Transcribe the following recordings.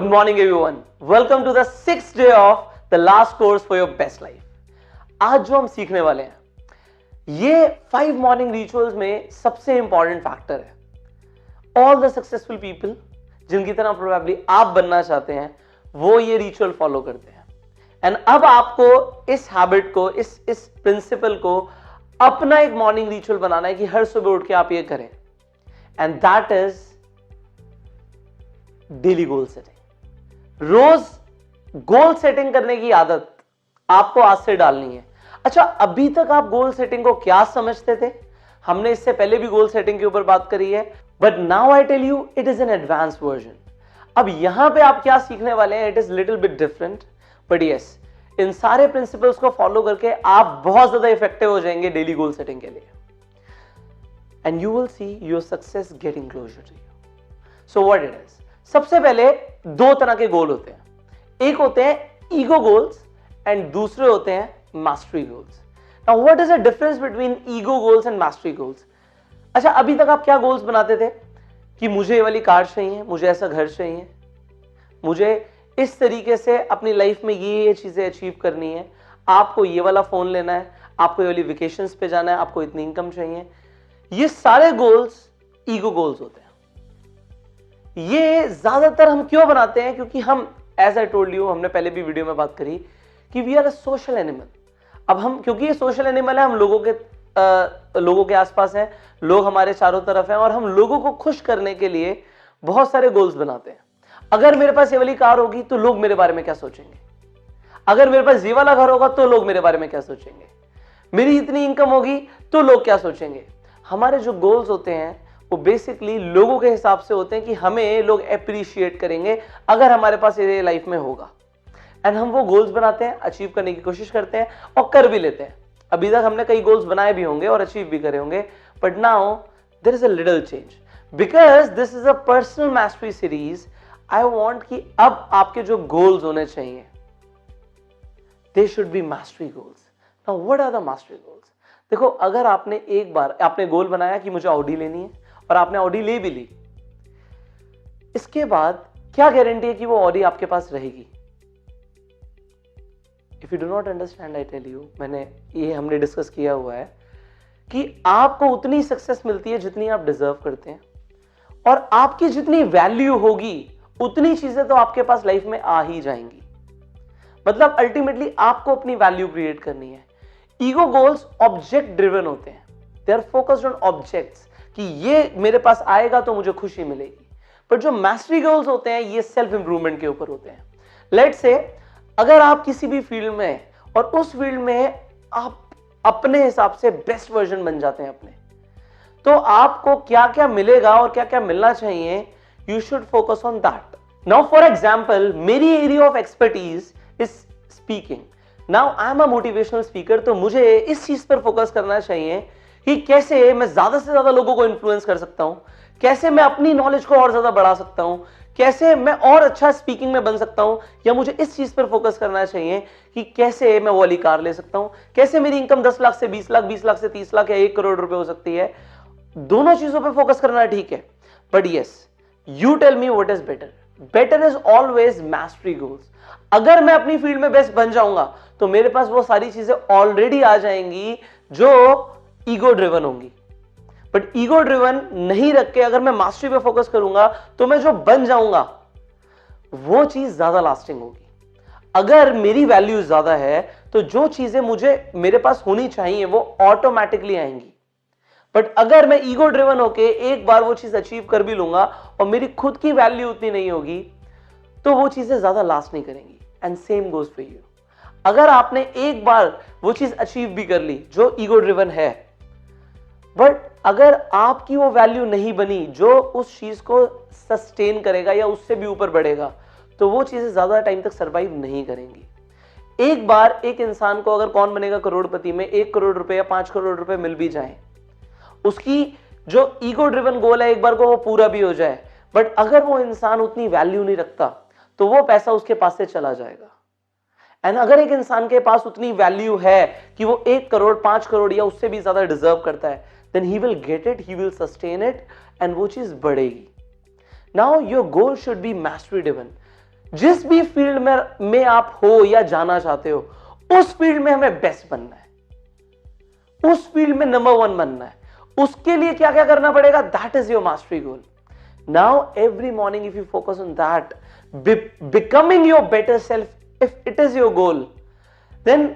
morning everyone. Welcome to the 6th day of the last course for your best life. आज जो हम सीखने वाले हैं ये 5 मॉर्निंग रिचुअल्स में सबसे इंपॉर्टेंट फैक्टर है। ऑल द सक्सेसफुल पीपल जिनकी तरह प्रोबेबली आप बनना चाहते हैं वो ये रिचुअल फॉलो करते हैं। एंड अब आपको इस हैबिट को इस प्रिंसिपल को अपना एक मॉर्निंग रिचुअल बनाना है कि हर सुबह उठ के आप ये करें। And that is daily goal setting. रोज गोल सेटिंग करने की आदत आपको आज से डालनी है। अच्छा, अभी तक आप गोल सेटिंग को क्या समझते थे? हमने इससे पहले भी गोल सेटिंग के ऊपर बात करी है, but now I tell you it is an advance version. अब यहां पे आप क्या सीखने वाले हैं, it is little bit different, but yes, इन सारे प्रिंसिपल्स को फॉलो करके आप बहुत ज्यादा इफेक्टिव हो जाएंगे डेली गोल सेटिंग के लिए। And you will see your success getting closer to you. So what it is? सबसे पहले दो तरह के गोल होते हैं, एक होते हैं ईगो गोल्स एंड दूसरे होते हैं mastery goals. Now what is the difference between ego goals and mastery goals? अच्छा, अभी तक आप क्या गोल्स बनाते थे कि मुझे ये वाली कार चाहिए, मुझे ऐसा घर चाहिए, मुझे इस तरीके से अपनी लाइफ में ये चीजें अचीव करनी है, आपको ये वाला फोन लेना है, आपको ये वाली वेकेशंस पे जाना है, आपको इतनी इनकम चाहिए। ये सारे गोल्स ईगो गोल्स होते हैं। ये ज्यादातर हम क्यों बनाते हैं? क्योंकि हम, एज आई टोल्ड यू, हमने पहले भी वीडियो में बात करी कि we are a social animal. अब हम, क्योंकि ये सोशल एनिमल है, हम लोगों के आसपास हैं, लोग हमारे चारों तरफ हैं और हम लोगों को खुश करने के लिए बहुत सारे गोल्स बनाते हैं। अगर मेरे पास ये वाली कार होगी तो लोग मेरे बारे में क्या सोचेंगे, अगर मेरे पास ये वाला घर होगा तो लोग मेरे बारे में क्या सोचेंगे, मेरी इतनी इनकम होगी तो लोग क्या सोचेंगे। हमारे जो गोल्स होते हैं वो बेसिकली लोगों के हिसाब से होते हैं कि हमें लोग अप्रिशिएट करेंगे अगर हमारे पास ये लाइफ में होगा। एंड हम वो गोल्स बनाते हैं, अचीव करने की कोशिश करते हैं और कर भी लेते हैं। अभी तक हमने कई गोल्स बनाए भी होंगे और अचीव भी करे होंगे, but now there is a little change because this is a personal mastery series. I want कि अब आपके जो गोल्स होने चाहिए they should be mastery goals. Now what are the mastery goals? देखो, अगर आपने एक बार आपने गोल बनाया कि मुझे ऑडी लेनी है और आपने ऑडी ले भी ली, इसके बाद क्या गारंटी है कि वो ऑडी आपके पास रहेगी? If you do not understand, I tell you, हमने डिस्कस किया हुआ है कि आपको उतनी सक्सेस मिलती है जितनी आप डिजर्व करते हैं, और आपकी जितनी वैल्यू होगी उतनी चीजें तो आपके पास लाइफ में आ ही जाएंगी। मतलब अल्टीमेटली आपको अपनी वैल्यू क्रिएट करनी है। ईगो गोल्स ऑब्जेक्ट ड्रिवन होते हैं, they are focused on objects कि ये मेरे पास आएगा तो मुझे खुशी मिलेगी। बट जो मास्टरी गोल्स होते हैं ये सेल्फ इंप्रूवमेंट के ऊपर होते हैं। लेट्स से अगर आप किसी भी फील्ड में हैं और उस फील्ड में आप अपने हिसाब से बेस्ट वर्जन बन जाते हैं अपने, तो आपको क्या क्या मिलेगा और क्या क्या मिलना चाहिए, you should focus on that. Now for example, मेरी area of expertise is speaking. Now I am a motivational speaker, तो मुझे इस चीज पर फोकस करना चाहिए कि कैसे मैं ज्यादा से ज्यादा लोगों को इन्फ्लुएंस कर सकता हूं, कैसे मैं अपनी नॉलेज को और ज्यादा बढ़ा सकता हूं, कैसे मैं और अच्छा स्पीकिंग में बन सकता हूं। या मुझे इस चीज पर फोकस करना चाहिए कि कैसे मैं वो वाली कार ले सकता हूं, कैसे मेरी इनकम 10 लाख से 20 लाख, 20 लाख से 30 लाख या 1 करोड़ रुपए हो सकती है। दोनों चीजों पर फोकस करना ठीक है, but yes, you tell me what is better. Better is always mastery goals. अगर मैं अपनी फील्ड में बेस्ट बन जाऊंगा तो मेरे पास वो सारी चीजें ऑलरेडी आ जाएंगी जो ईगो ड्रिवन होंगी। बट ईगो ड्रिवन नहीं रख के अगर मैं मास्टरी पे फोकस करूंगा तो मैं जो बन जाऊंगा वो चीज ज्यादा लास्टिंग होगी। अगर मेरी वैल्यू ज्यादा है तो जो चीजें मेरे पास होनी चाहिए वो ऑटोमेटिकली आएंगी। बट अगर मैं ईगो ड्रिवन होके एक बार वो चीज अचीव कर भी लूंगा और मेरी खुद की वैल्यू उतनी नहीं होगी तो वो चीजें ज्यादा लास्ट नहीं करेंगी। And same goes for you. अगर आपने एक बार वो चीज अचीव भी कर ली जो ईगो ड्रिवन है, बट अगर आपकी वो वैल्यू नहीं बनी जो उस चीज को सस्टेन करेगा या उससे भी ऊपर बढ़ेगा, तो वो चीजें ज्यादा टाइम तक सरवाइव नहीं करेंगी। एक बार एक इंसान को अगर कौन बनेगा करोड़पति में 1 करोड़ रुपए या 5 करोड़ रुपए मिल भी जाए, उसकी जो ईगो ड्रिवन गोल है एक बार को वो पूरा भी हो जाए, बट अगर वो इंसान उतनी वैल्यू नहीं रखता तो वो पैसा उसके पास से चला जाएगा। एंड अगर एक इंसान के पास उतनी वैल्यू है कि वो 1 करोड़, 5 करोड़ या उससे भी ज्यादा डिजर्व करता है, then he will get it, he will sustain it and वो चीज बढ़ेगी। Now your goal should be mastery driven. जिस भी फील्ड में आप हो या जाना चाहते हो, उस फील्ड में हमें बेस्ट बनना है, उस फील्ड में नंबर 1 बनना है। उसके लिए क्या क्या करना पड़ेगा? That is your mastery goal. Now every morning if you focus on that, becoming your better self, if it is your goal, then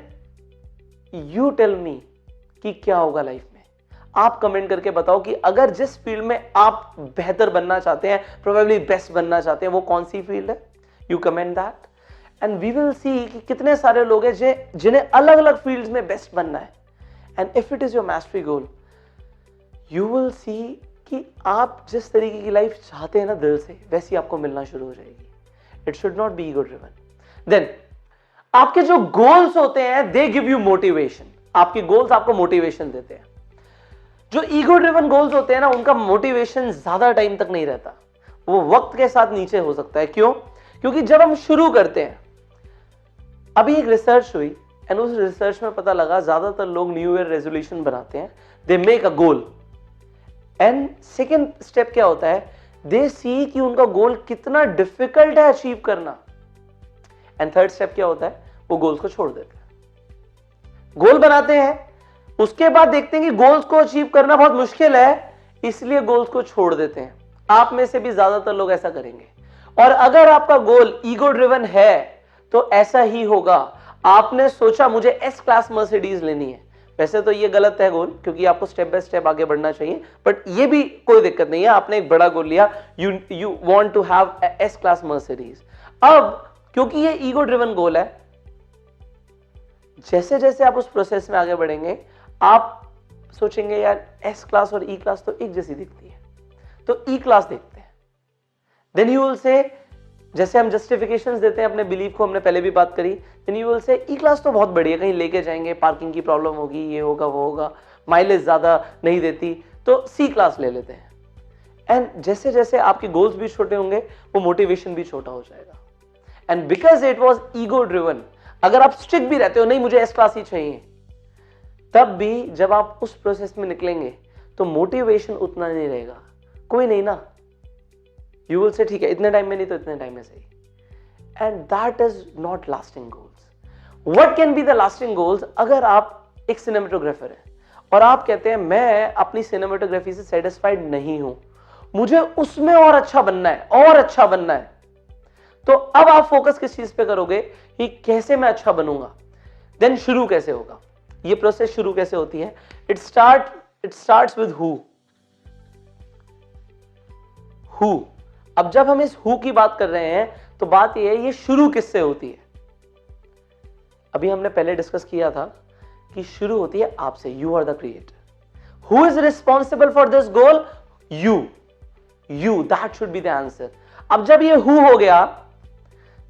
you tell me कि क्या होगा लाइफ में। आप कमेंट करके बताओ कि अगर जिस फील्ड में आप बेहतर बनना चाहते हैं, प्रोबेबली बेस्ट बनना चाहते हैं, वो कौन सी फील्ड है। You comment that and we will see कि कितने सारे लोग हैं जिन्हें अलग अलग फील्ड्स में बेस्ट बनना है। And if it is your mastery goal, you will see कि आप जिस तरीके की लाइफ चाहते हैं ना दिल से, वैसी आपको मिलना शुरू हो जाएगी। It should not be ego driven. Then आपके जो गोल्स होते हैं, दे गिव यू मोटिवेशन। आपके गोल्स आपको मोटिवेशन देते हैं। जो ईगो ड्रिवन गोल्स होते हैं ना, उनका मोटिवेशन ज्यादा टाइम तक नहीं रहता, वो वक्त के साथ नीचे हो सकता है। क्यों? क्योंकि जब हम शुरू करते हैं, अभी एक रिसर्च हुई एंड उस रिसर्च में पता लगा ज्यादातर लोग न्यू ईयर रेजोल्यूशन बनाते हैं, they make a goal and second step क्या होता है, दे सी कि उनका गोल कितना डिफिकल्ट है अचीव करना, एंड थर्ड स्टेप क्या होता है, वो गोल्स को छोड़ देते हैं। गोल बनाते हैं, उसके बाद देखते हैं कि गोल्स को अचीव करना बहुत मुश्किल है, इसलिए गोल्स को छोड़ देते हैं। आप में से भी ज्यादातर लोग ऐसा करेंगे। और अगर आपका गोल ईगो ड्रिवन है तो ऐसा ही होगा। आपने सोचा मुझे एस क्लास मर्सिडीज लेनी है, वैसे तो ये गलत है गोल, क्योंकि आपको स्टेप बाय स्टेप आगे बढ़ना चाहिए, बट ये भी कोई दिक्कत नहीं है। आपने एक बड़ा गोल लिया, you want to have S class Mercedes. अब क्योंकि ये ईगो ड्रिवन गोल है, जैसे जैसे आप उस प्रोसेस में आगे बढ़ेंगे, आप सोचेंगे यार एस क्लास और ई क्लास तो एक जैसी दिखती है, तो ई क्लास देखते हैं। देन यू विल से, जैसे हम जस्टिफिकेशंस देते हैं अपने बिलीफ को, हमने पहले भी बात करी, then you will say E class तो बहुत बढ़िया, कहीं लेके जाएंगे, पार्किंग की प्रॉब्लम होगी, ये होगा वो होगा, माइलेज ज्यादा नहीं देती, तो सी क्लास ले लेते हैं। एंड जैसे जैसे आपके गोल्स भी छोटे होंगे, वो मोटिवेशन भी छोटा हो जाएगा। And because it was ego driven, अगर आप स्ट्रिक्ट भी रहते हो, नहीं मुझे एस क्लास ही चाहिए, तब भी जब आप उस प्रोसेस में निकलेंगे तो मोटिवेशन उतना नहीं रहेगा। कोई नहीं ना, यू विल से ठीक है इतने टाइम में नहीं तो इतने टाइम में सही, and that is not lasting goals. What can be the lasting goals? अगर आप एक सिनेमेटोग्राफर है और आप कहते हैं मैं अपनी सिनेमेटोग्राफी से सेटिस्फाइड नहीं हूं, मुझे उसमें और अच्छा बनना है, और अच्छा बनना है, तो अब आप फोकस किस चीज पे करोगे कि कैसे मैं अच्छा बनूंगा। देन शुरू कैसे होगा, ये प्रोसेस शुरू कैसे होती है? It starts with who. अब जब हम इस हु की बात कर रहे हैं तो बात यह है, ये शुरू किससे होती है? अभी हमने पहले डिस्कस किया था कि शुरू होती है आपसे। You are the creator. Who is responsible for this goal? You that should be the answer. अब जब ये हु हो गया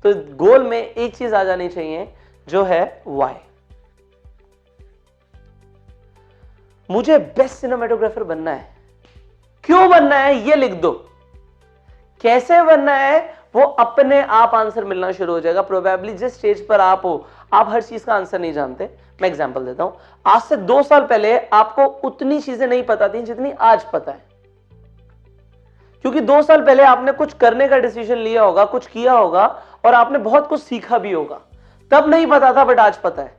तो गोल में एक चीज आ जानी चाहिए, जो है वाई। मुझे बेस्ट सिनेमेटोग्राफर बनना है। क्यों बनना है ये लिख दो। कैसे बनना है वो अपने आप आंसर मिलना शुरू हो जाएगा। प्रोबेबली जिस स्टेज पर आप हो, आप हर चीज का आंसर नहीं जानते। मैं एग्जांपल देता हूं, आज से 2 साल पहले आपको उतनी चीजें नहीं पता थी जितनी आज पता है, क्योंकि 2 साल पहले आपने कुछ करने का डिसीजन लिया होगा, कुछ किया होगा और आपने बहुत कुछ सीखा भी होगा। तब नहीं पता था, बट आज पता है।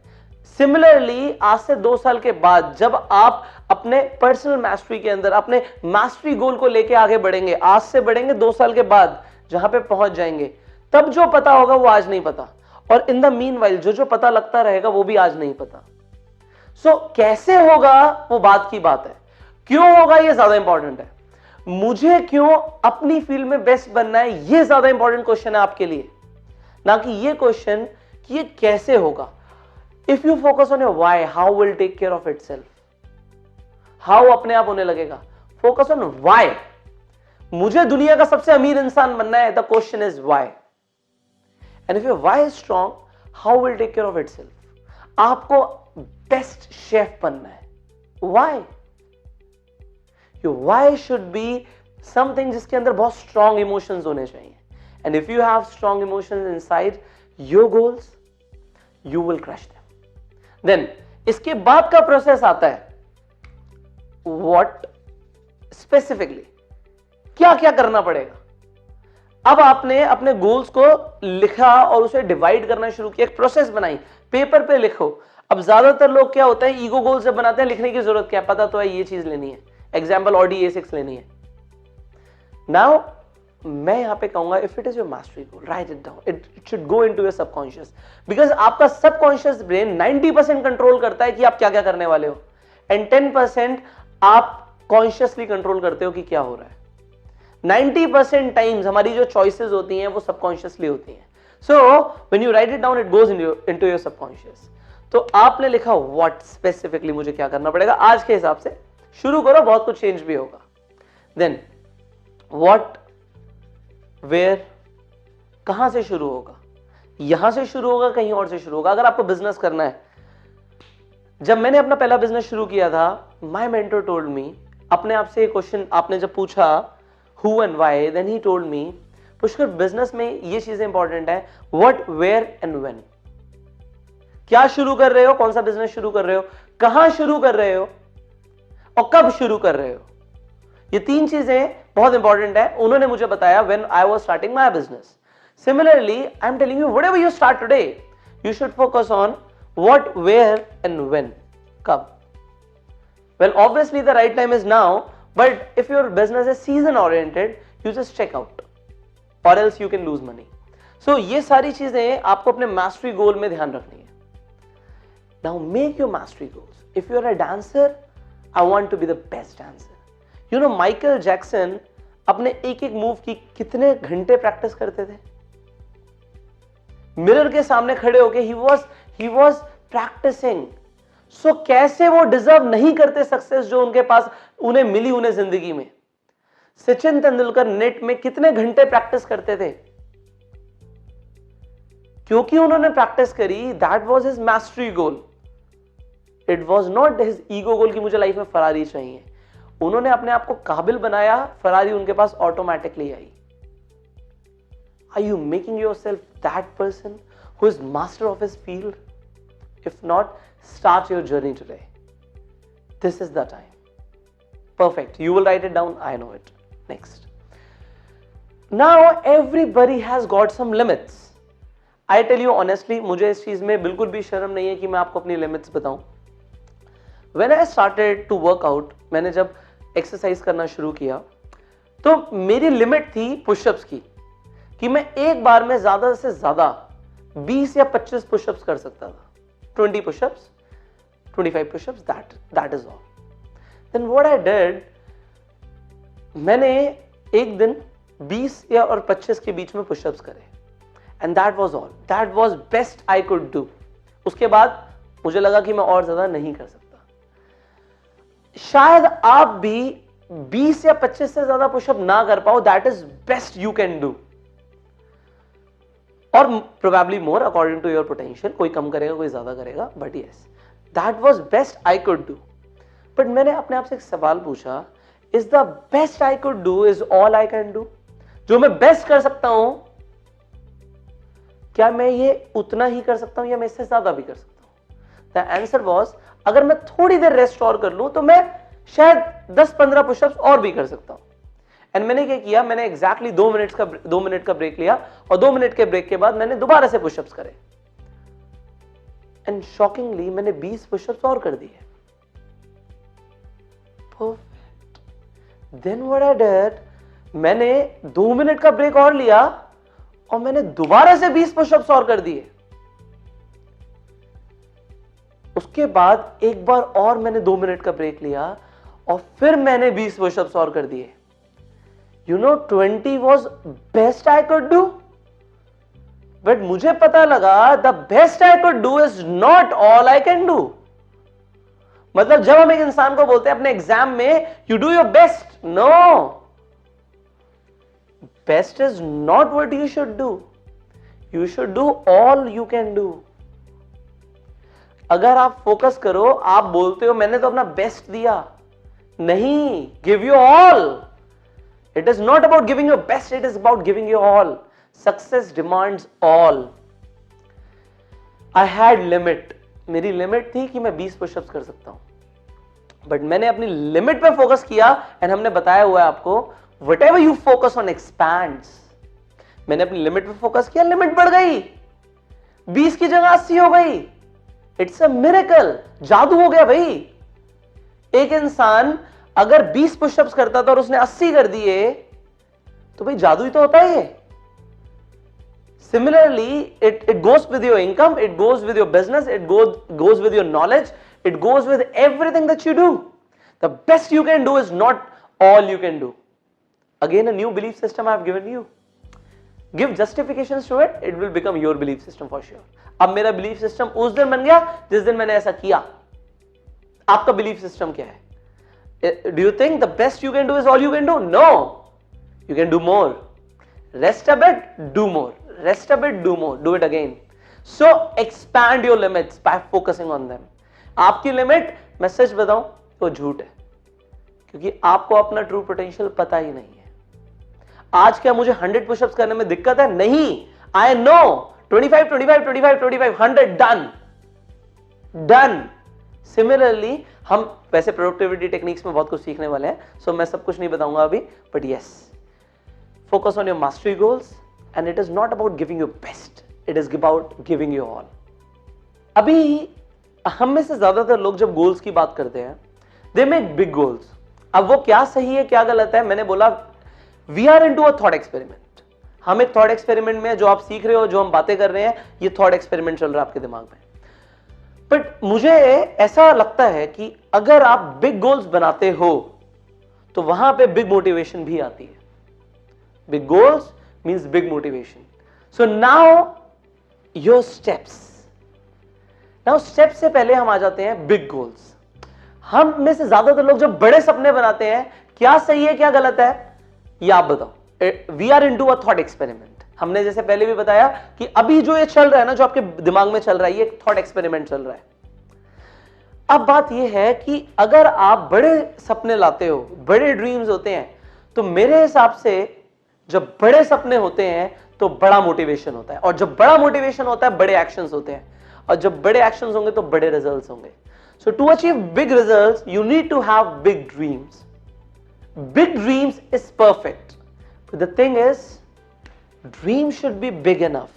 सिमिलरली आज से 2 साल के बाद जब आप अपने पर्सनल मास्टरी के अंदर अपने मास्टरी गोल को लेके आगे बढ़ेंगे, आज से बढ़ेंगे 2 साल के बाद जहां पे पहुंच जाएंगे, तब जो पता होगा वो आज नहीं पता, और इन द मीनवाइल जो पता लगता रहेगा वो भी आज नहीं पता। सो कैसे होगा वो बात की बात है, क्यों होगा ये ज्यादा इंपॉर्टेंट है। मुझे क्यों अपनी फील्ड में बेस्ट बनना है, ये ज्यादा इंपॉर्टेंट क्वेश्चन है आपके लिए, ना कि ये क्वेश्चन कि ये कैसे होगा। If you focus on your why, how will take care of itself. How अपने आप होने लगेगा। Focus on why. मुझे दुनिया का सबसे अमीर इंसान बनना है, the question is why. And if your why is strong, how will take care of itself. आपको बेस्ट शेफ बनना है। Why? Your why should be something जिसके अंदर बहुत स्ट्रांग इमोशंस होने चाहिए। And if you have strong emotions inside your goals, you will crush them. Then इसके बाद का प्रोसेस आता है, व्हाट स्पेसिफिकली, क्या क्या करना पड़ेगा। अब आपने अपने गोल्स को लिखा और उसे डिवाइड करना शुरू किया, एक प्रोसेस बनाई, पेपर पे लिखो। अब ज्यादातर लोग क्या होता है, ईगो गोल्स जब बनाते हैं, लिखने की जरूरत क्या है, पता तो है ये चीज लेनी है, एग्जाम्पल ऑडी A6 लेनी है। नाउ मैं यहां पे कहूंगा, if it is your mastery goal, right it down, it should go into your subconscious, because आपका सबकॉन्शियस ब्रेन 90% कंट्रोल करता है कि आप क्या क्या करने वाले हो, एंड 10% आप कॉन्शियसली कंट्रोल करते हो कि क्या हो रहा है। 90% टाइम्स हमारी जो चॉइसेस होती हैं वो सबकॉन्शियसली होती हैं। So when you right it down, it goes into your subconscious. तो आपने लिखा व्हाट स्पेसिफिकली मुझे क्या करना पड़ेगा, आज के हिसाब से शुरू करो, बहुत कुछ चेंज भी होगा। देन व्हाट, वेयर, कहां से शुरू होगा, यहां से शुरू होगा, कहीं और से शुरू होगा। अगर आपको बिजनेस करना है, जब मैंने अपना पहला बिजनेस शुरू किया था, माय मेंटर टोल्ड मी, अपने आप से क्वेश्चन आपने जब पूछा who and why, then he told me, Pushkar business में ये चीजें इंपॉर्टेंट है, what, where and when। क्या शुरू कर रहे हो, कौन सा बिजनेस शुरू कर रहे हो, कहां शुरू कर रहे हो और कब शुरू कर रहे हो, ये तीन चीजें बहुत इंपॉर्टेंट है। उन्होंने मुझे बताया when I was starting my business. Similarly, I'm telling you, whatever you start today, you should focus on what, where and when, कब। Well, obviously the right time is now, but if your business is season oriented, you just check out, or else you can lose money. So ये सारी चीजें आपको अपने mastery goal में ध्यान रखनी है। Now make your mastery goals. If you are a dancer, I want to be the best dancer. You know, Michael Jackson अपने एक एक मूव की कितने घंटे प्रैक्टिस करते थे, मिरर के सामने खड़े होके he was practicing. सो कैसे वो डिजर्व नहीं करते सक्सेस जो उनके पास उन्हें मिली उन्हें जिंदगी में। सचिन तेंदुलकर नेट में कितने घंटे प्रैक्टिस करते थे, क्योंकि उन्होंने प्रैक्टिस करी, that was his mastery goal. It was not his ego goal कि मुझे लाइफ में फरारी चाहिए। उन्होंने अपने आप को काबिल बनाया, फरारी उनके पास ऑटोमेटिकली आई। Are you making yourself that person who is master of his field? If not, start your journey today. This is the time. Perfect. You will write it down. I know it. Next. Now everybody has got some limits. I tell you honestly, मुझे इस चीज में बिल्कुल भी शर्म नहीं है कि मैं आपको अपनी लिमिट्स बताऊं। When I started to work out, मैंने जब एक्सरसाइज करना शुरू किया, तो मेरी लिमिट थी पुशअप्स की, कि मैं एक बार में ज्यादा से ज्यादा 20 या 25 पुशअप्स कर सकता था। 20 push-ups, 25 push-ups, that is all. Then what I did, मैंने एक दिन 20 या और 25 के बीच में पुशअप्स करे, and that was all. That was best I could do. उसके बाद मुझे लगा कि मैं और ज्यादा नहीं कर सकता। शायद आप भी 20 या 25 से ज्यादा पुशअप ना कर पाओ, that is best you can do. और probably more according to your potential, कोई कम करेगा कोई ज्यादा करेगा, but yes, that was best I could do. But मैंने अपने आप से एक सवाल पूछा, is the best I could do is all I can do? जो मैं बेस्ट कर सकता हूं, क्या मैं ये उतना ही कर सकता हूं या मैं इससे ज्यादा भी कर सकता हूं? द आंसर वाज, अगर मैं थोड़ी देर रेस्ट और कर लूं तो मैं शायद 10-15 पुशअप्स और भी कर सकता हूं। एंड मैंने क्या किया, मैंने एग्जैक्टली 2 मिनट का ब्रेक लिया, और 2 मिनट के ब्रेक के बाद मैंने दोबारा से पुशअप्स करे, एंड शॉकिंगली मैंने 20 पुशअप्स और कर दिए। Perfect. Then what I did, मैंने 2 मिनट का ब्रेक और लिया और मैंने दोबारा से 20 पुशअप्स और कर दिए। उसके बाद एक बार और मैंने 2 मिनट का ब्रेक लिया और फिर मैंने 20 पुशअप्स और कर दिए। You know, 20 was best I could do. But मुझे पता लगा the best I could do is not all I can do. मतलब जब हम एक इंसान को बोलते हैं अपने एग्जाम में you do your best, no, best is not what you should do. You should do all you can do. अगर आप फोकस करो, आप बोलते हो मैंने तो अपना बेस्ट दिया, नहीं, give your all. It is not about giving your best, it is about giving your all. Success demands all. I had limit. मेरी लिमिट थी कि मैं 20 पुशअप्स कर सकता हूं, बट मैंने अपनी लिमिट पे फोकस किया, एंड हमने बताया हुआ है आपको, whatever you focus on expands. मैंने अपनी लिमिट पे फोकस किया, लिमिट बढ़ गई, 20 की जगह 80 हो गई। इट्स अ मिरेकल, जादू हो गया भाई। एक इंसान अगर 20 पुशअप्स करता था और उसने 80 कर दिए तो भाई जादू ही तो होता है ये। Similarly, it goes with your income, it goes with your business, it goes with your knowledge, it goes with everything that you do. The best you can do is not all you can do. Again, a new belief system I have given you. Give justifications to it, it will become your belief system for sure. अब मेरा belief system उस दिन बन गया जिस दिन मैंने ऐसा किया। आपका belief system क्या है? Do you think the best you can do is all you can do? No. You can do more. Rest a bit, do more. Rest a bit, do more. Do it again. So expand your limits by focusing on them. आपकी limit, मैं सच बताऊं तो झूठ है, क्योंकि आपको अपना true potential पता ही नहीं है। आज क्या मुझे 100 पुशअप्स करने में दिक्कत है? नहीं। I know 25 25 25 25 100 done done. Similarly हम वैसे प्रोडक्टिविटी टेक्निक्स में बहुत कुछ सीखने वाले हैं, सो मैं सब कुछ नहीं बताऊंगा अभी, but yes, focus on your mastery goals and it is not about giving your best, it is about giving you all. अभी हम में से ज्यादातर लोग जब गोल्स की बात करते हैं they make big goals. अब वो क्या सही है क्या गलत है, मैंने बोला we are into a thought experiment. हम एक thought experiment में, जो आप सीख रहे हो, जो हम बातें कर रहे हैं, ये thought experiment चल रहा है आपके दिमाग में। बट मुझे ऐसा लगता है कि अगर आप बिग गोल्स बनाते हो तो वहां पे बिग मोटिवेशन भी आती है। Big goals means big motivation. So now your steps. Now steps से पहले हम आ जाते हैं big goals. हम में से ज्यादातर लोग जब बड़े सपने बनाते हैं, क्या सही है क्या गलत है ये आप बताओ। We are into a thought experiment. हमने जैसे पहले भी बताया कि अभी जो ये चल रहा है ना, जो आपके दिमाग में चल रहा है, ये थॉट एक्सपेरिमेंट चल रहा है। अब बात ये है कि अगर आप बड़े सपने लाते हो, बड़े ड्रीम्स होते हैं, तो मेरे हिसाब से जब बड़े सपने होते हैं तो बड़ा मोटिवेशन होता है, और जब बड़ा मोटिवेशन होता है बड़े एक्शंस होते हैं, और जब बड़े एक्शंस होंगे तो बड़े रिजल्ट्स होंगे। So to achieve big results you need to have big dreams. Big dreams is perfect, but the thing is dream should be big enough,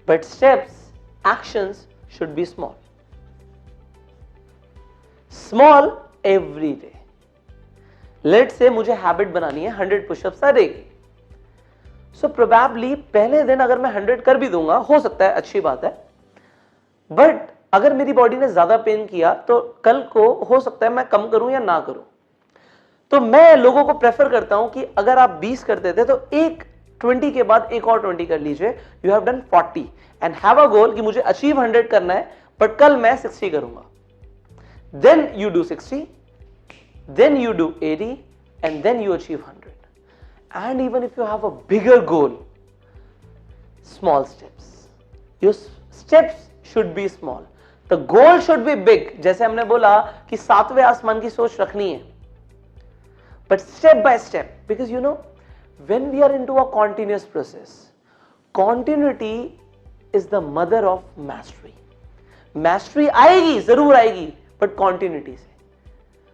but steps, actions should be small. Small every day. Let say मुझे habit बनानी है 100 pushups a day की। So probably पहले दिन अगर मैं 100 कर भी दूंगा, हो सकता है, अच्छी बात है, बट अगर मेरी बॉडी ने ज्यादा पेन किया तो कल को हो सकता है मैं कम करूं या ना करूं। तो मैं लोगों को प्रेफर करता हूं कि अगर आप 20 करते थे तो एक 20 के बाद एक और 20 कर लीजिए। You have done 40 and have a goal कि मुझे अचीव 100 करना है, बट कल मैं 60 करूंगा। Then you do 60, then you do 80, and then you achieve 100. And even if you have a bigger goal, small steps. Your steps should be small. The goal should be big. जैसे हमने बोला कि 7वें आसमान की सोच रखनी है, but step by step, because you know when we are into a continuous process, continuity is the mother of mastery. Mastery आएगी, जरूर आएगी, but continuity से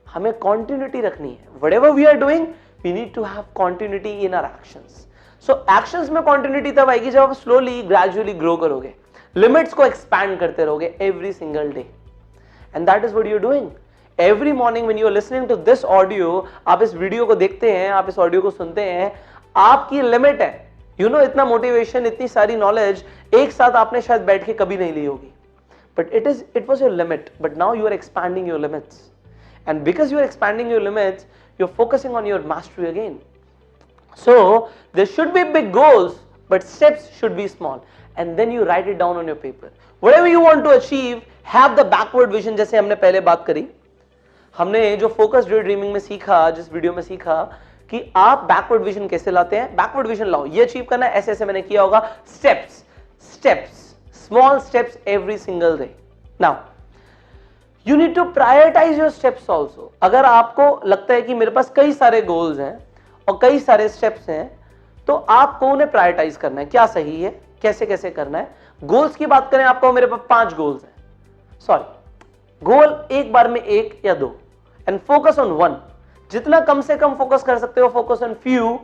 हमें कॉन्टिन्यूटी रखनी है। Whatever we are doing, we need to have continuity in our actions. So actions में continuity तब आएगी जब आप स्लोली ग्रेजुअली ग्रो करोगे, लिमिट्स को एक्सपैंड करते रहोगे every single day, and that is what you are doing every morning when you are listening to this audio. आप इस वीडियो को देखते हैं, आप इस ऑडियो को सुनते हैं, आपकी लिमिट है। यू नो, इतना मोटिवेशन, इतनी सारी नॉलेज एक साथ आपने शायद बैठ के कभी नहीं ली होगी, but it was your limit, but now you are expanding your limits. And because you are expanding your limits, you're focusing on your mastery again. So there should be big goals, but steps should be small. And then you write it down on your paper. Whatever you want to achieve, have the backward vision. जैसे हमने पहले बात करी, हमने जो focus day dreaming में सीखा, जिस वीडियो में सीखा कि आप बैकवर्ड विजन कैसे लाते हैं. बैकवर्ड विजन लाओ, ये अचीव करना है, ऐसे ऐसे मैंने किया होगा. Steps, steps, small steps every single day. Now you need to prioritize your steps also. अगर आपको लगता है कि मेरे पास कई सारे गोल्स हैं और कई सारे स्टेप्स हैं, तो आपको उन्हें प्रायोरिटाइज करना है. क्या सही है, कैसे कैसे करना है. गोल्स की बात करें, आपको मेरे पास 5 गोल्स हैं, सॉरी, गोल एक बार में 1 या 2, एंड फोकस ऑन 1. जितना कम से कम फोकस कर सकते हो, focus on few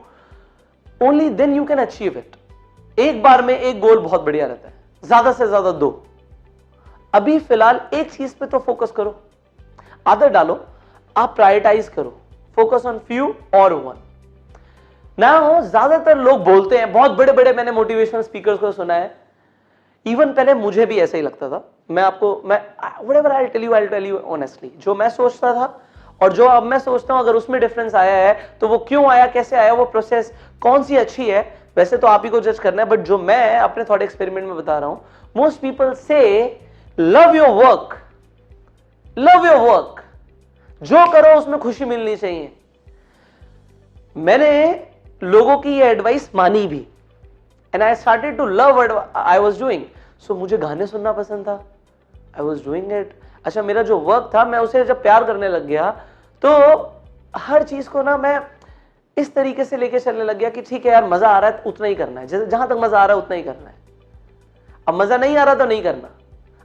only then you can achieve it. एक बार में एक गोल बहुत बढ़िया रहता है, ज्यादा से ज्यादा 2। अभी फिलहाल एक चीज पे तो फोकस करो, आदत डालो, आप प्रायोरिटाइज करो, फोकस ऑन फ्यू और वन ना हो। ज्यादातर लोग बोलते हैं, बहुत बड़े बड़े मैंने मोटिवेशनल स्पीकर्स को सुना है, इवन पहले मुझे भी ऐसा ही लगता था। whatever I'll tell you honestly, जो मैं सोचता था और जो अब मैं सोचता हूं, अगर उसमें डिफरेंस आया है तो वो क्यों आया, कैसे आया, वो प्रोसेस कौन सी अच्छी है, वैसे तो आप ही को जज करना है। बट जो मैं अपने थॉट एक्सपेरिमेंट में बता रहा हूं, मोस्ट पीपल से love your work, love your work, जो करो उसमें खुशी मिलनी चाहिए। मैंने लोगों की ये एडवाइस मानी भी, and I started to love what I was doing. So मुझे गाने सुनना पसंद था, आई वाज डूइंग इट। अच्छा, मेरा जो वर्क था, मैं उसे जब प्यार करने लग गया तो हर चीज को ना मैं इस तरीके से लेके चलने लग गया कि ठीक है यार, मजा आ रहा है तो उतना ही करना है, जहां तक मजा आ रहा है उतना ही करना है। अब मजा नहीं आ रहा तो नहीं करना,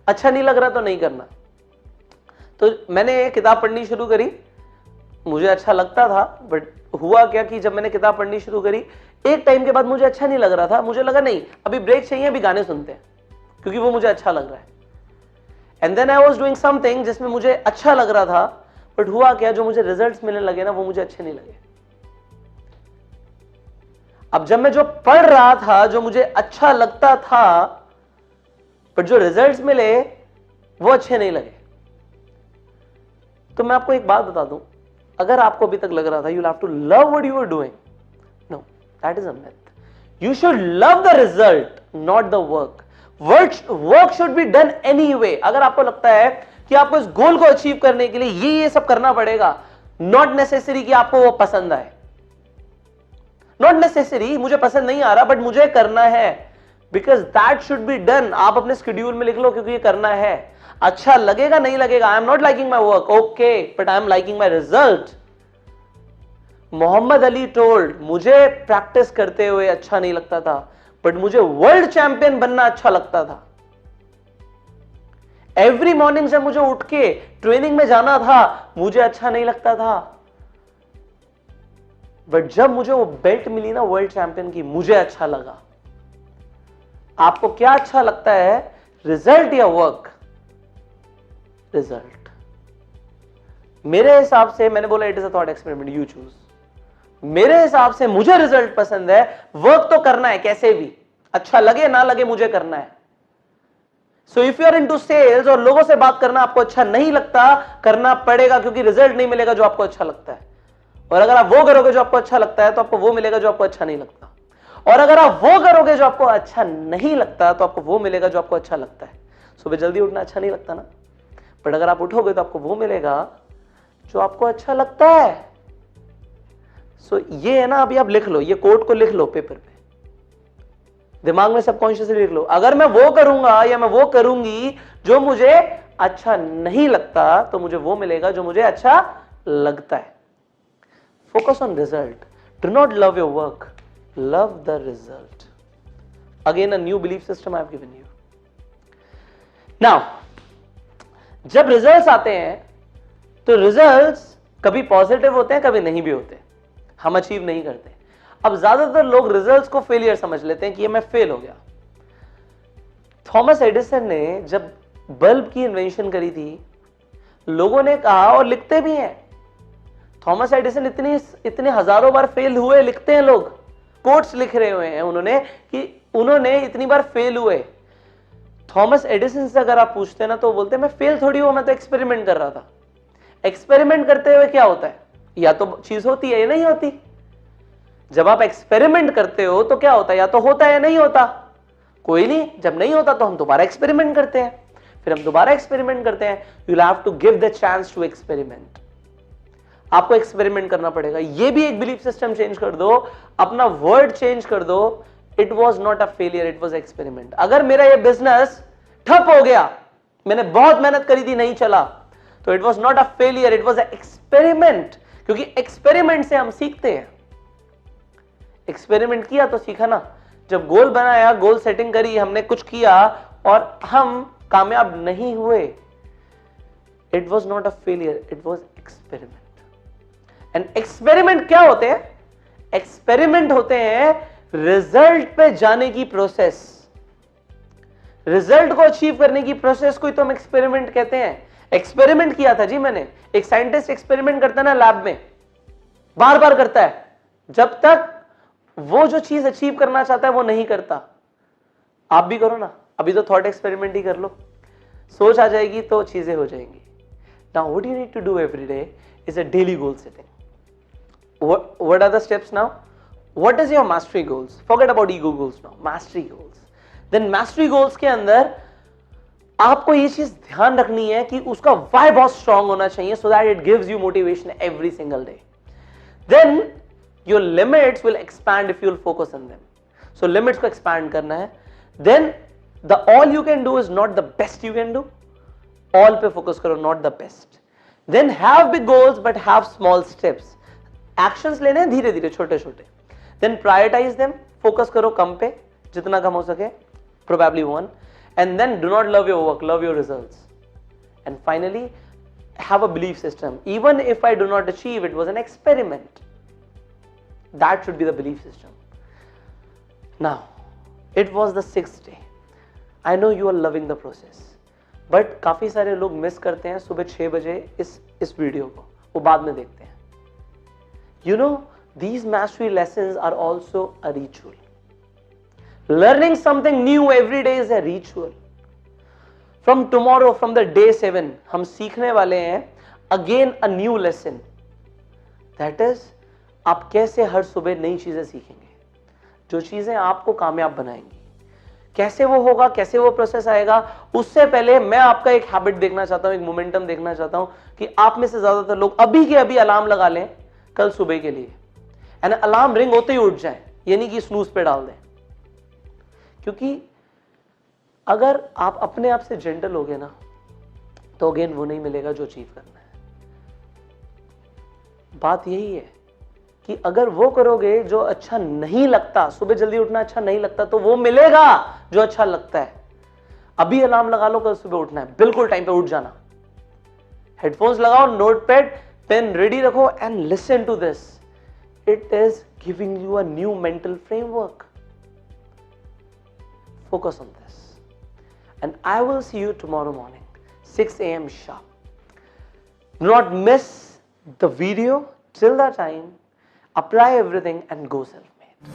अच्छा नहीं लग रहा तो नहीं करना। तो मैंने किताब पढ़नी शुरू करी, मुझे अच्छा लगता था, बट हुआ क्या कि जब मैंने किताब पढ़नी शुरू करी, एक टाइम के बाद मुझे अच्छा नहीं लग रहा था। मुझे लगा नहीं, अभी ब्रेक चाहिए, अभी गाने सुनते हैं, क्योंकि वो मुझे अच्छा लग रहा है। And then I was doing something जिसमें मुझे अच्छा लग रहा था, बट हुआ क्या, जो मुझे रिजल्ट्स मिलने लगे ना, वो मुझे अच्छे नहीं लगे। अब जब मैं जो पढ़ रहा था, जो मुझे अच्छा लगता था, बट जो रिजल्ट्स मिले वो अच्छे नहीं लगे। तो मैं आपको एक बात बता दूं, अगर आपको अभी तक लग रहा था you have to love what you are doing, no, that is a myth. You should love the result, not the work. Work should be done anyway. अगर आपको लगता है कि आपको इस गोल को अचीव करने के लिए ये सब करना पड़ेगा, नॉट नेसेसरी कि आपको वो पसंद आए, नॉट नेसेसरी मुझे पसंद नहीं आ रहा बट मुझे करना है, because that should be done. आप अपने शेड्यूल में लिख लो, क्योंकि ये करना है। अच्छा लगेगा नहीं लगेगा, I am not liking my work, okay, but I am liking my result. Muhammad Ali told, मुझे प्रैक्टिस करते हुए अच्छा नहीं लगता था, बट मुझे वर्ल्ड चैंपियन बनना अच्छा लगता था। एवरी मॉर्निंग जब मुझे उठ के ट्रेनिंग में जाना था, मुझे अच्छा नहीं लगता था, बट जब मुझे वो बेल्ट मिली ना वर्ल्ड चैंपियन की, मुझे अच्छा लगा। आपको क्या अच्छा लगता है, रिजल्ट या वर्क? रिजल्ट। मेरे हिसाब से, मैंने बोला it is a thought experiment, you choose. मेरे हिसाब से मुझे रिजल्ट पसंद है, वर्क तो करना है कैसे भी, अच्छा लगे ना लगे मुझे करना है। So if you are into sales और लोगों से बात करना आपको अच्छा नहीं लगता, करना पड़ेगा, क्योंकि रिजल्ट नहीं मिलेगा जो आपको अच्छा लगता है। और अगर आप वो करोगे जो आपको अच्छा लगता है, तो आपको वो मिलेगा जो आपको अच्छा नहीं लगता। और अगर आप वो करोगे जो आपको अच्छा नहीं लगता, तो आपको वो मिलेगा जो आपको अच्छा लगता है। सुबह जल्दी उठना अच्छा नहीं लगता ना, बट अगर आप उठोगे तो आपको वो मिलेगा जो आपको अच्छा लगता है। सो ये है ना, अभी आप लिख लो, ये कोट को लिख लो पेपर पे, दिमाग में सबकॉन्शियसली लिख लो। अगर मैं वो करूंगा या मैं वो करूंगी जो मुझे अच्छा नहीं लगता, तो मुझे वो मिलेगा जो मुझे अच्छा लगता है। Focus on result, do not love your work, love the result. Again a new belief system I have given you. Now, जब रिजल्ट्स आते हैं तो रिजल्ट्स कभी पॉजिटिव होते हैं, कभी नहीं भी होते, हम अचीव नहीं करते। अब ज्यादातर लोग रिजल्ट्स को फेलियर समझ लेते हैं कि ये मैं फेल हो गया। थॉमस एडिसन ने जब बल्ब की इन्वेंशन करी थी, लोगों ने कहा, और लिखते भी हैं, थॉमस एडिसन इतने हजारों बार फेल हुए, लिखते हैं लोग, कोट्स लिख रहे हुए हैं उन्होंने कि उन्होंने इतनी बार फेल हुए। थॉमस एडिसन से अगर आप पूछते हैं ना, तो वो बोलते हैं मैं फेल थोड़ी हुआ, मैं तो एक्सपेरिमेंट कर रहा था। एक्सपेरिमेंट करते हुए क्या होता है, या तो चीज होती है या नहीं होती। जब आप एक्सपेरिमेंट करते हो तो क्या होता है, या तो होता है या नहीं होता। कोई नहीं, जब नहीं होता तो हम दोबारा एक्सपेरिमेंट करते हैं, फिर हम दोबारा एक्सपेरिमेंट करते हैं। You will have to give the chance to experiment. आपको एक्सपेरिमेंट करना पड़ेगा। ये भी एक बिलीफ सिस्टम चेंज कर दो, अपना वर्ड चेंज कर दो। It was not a failure, it was experiment. अगर मेरा ये बिजनेस ठप हो गया, मैंने बहुत मेहनत करी थी, नहीं चला, तो it was not a failure, it was a experiment. क्योंकि एक्सपेरिमेंट से हम सीखते हैं। एक्सपेरिमेंट किया तो सीखा ना। जब गोल बनाया, गोल सेटिंग करी, हमने कुछ किया और हम कामयाब नहीं हुए, it was not a failure, it was experiment. And experiment क्या होते हैं? एक्सपेरिमेंट होते हैं रिजल्ट पे जाने की प्रोसेस। रिजल्ट को अचीव करने की प्रोसेस को ही तो हम एक्सपेरिमेंट कहते हैं। एक्सपेरिमेंट किया था जी मैंने। एक साइंटिस्ट एक्सपेरिमेंट करता है ना लैब में, बार बार करता है, जब तक वो जो चीज अचीव करना चाहता है वो नहीं करता। आप भी करो ना, अभी तो थॉट एक्सपेरिमेंट ही कर लो, सोच आ जाएगी तो चीजें हो जाएंगी। Now what you need to do every day is a daily goal setting. What are the steps now? What is your mastery goals? Forget about ego goals now, mastery goals. Then mastery goals के अंदर आपको ये चीज ध्यान रखनी है कि उसका वाई बहुत स्ट्रांग होना चाहिए, so that it gives you motivation every single day. Then your limits will expand if you will focus on them. So limits को एक्सपैंड करना है। Then the all you can do is not the best you can do, all पे focus करो, not the best. Then have big goals but have small steps. Actions लेने हैं धीरे धीरे, छोटे छोटे। देन प्रायोरिटाइज देम, फोकस करो कम पे, जितना कम हो सके, probably one. And then do not love your work, love your results. And finally, have a belief system. Even if I do not achieve, it was an experiment. That should be the belief system. Now, it was the 6th day. I know you are loving the process. But काफी सारे लोग miss करते हैं सुबह 6 बजे इस video को, वो बाद में देखते हैं। You know, these mastery lessons are also a ritual. Learning something new every day is a ritual. From tomorrow, from the day 7, हम सीखने वाले हैं again a new lesson. That is, आप कैसे हर सुबह नई चीजें सीखेंगे, जो चीजें आपको कामयाब बनाएंगी। कैसे वो होगा, कैसे वो प्रोसेस आएगा, उससे पहले मैं आपका एक हैबिट देखना चाहता हूं, एक मोमेंटम देखना चाहता हूं कि आप में से ज्यादातर लोग अभी के अभी अलार्म लगा लें कल सुबह के लिए, एंड अलार्म रिंग होते ही उठ जाए, यानी कि स्नूज पे डाल दें। क्योंकि अगर आप अपने आप से जेंटल होगे ना, तो अगेन वो नहीं मिलेगा जो अचीव करना है। बात यही है कि अगर वो करोगे जो अच्छा नहीं लगता, सुबह जल्दी उठना अच्छा नहीं लगता, तो वो मिलेगा जो अच्छा लगता है। अभी अलार्म लगा लो, कल सुबह उठना है, बिल्कुल टाइम पे उठ जाना। हेडफोन्स लगाओ, नोटपैड पेन रेडी रखो and listen to this. It is giving you a new mental framework. Focus on this. And I will see you tomorrow morning, 6 a.m. sharp. Do not miss the video till that time. Apply everything and go self-made.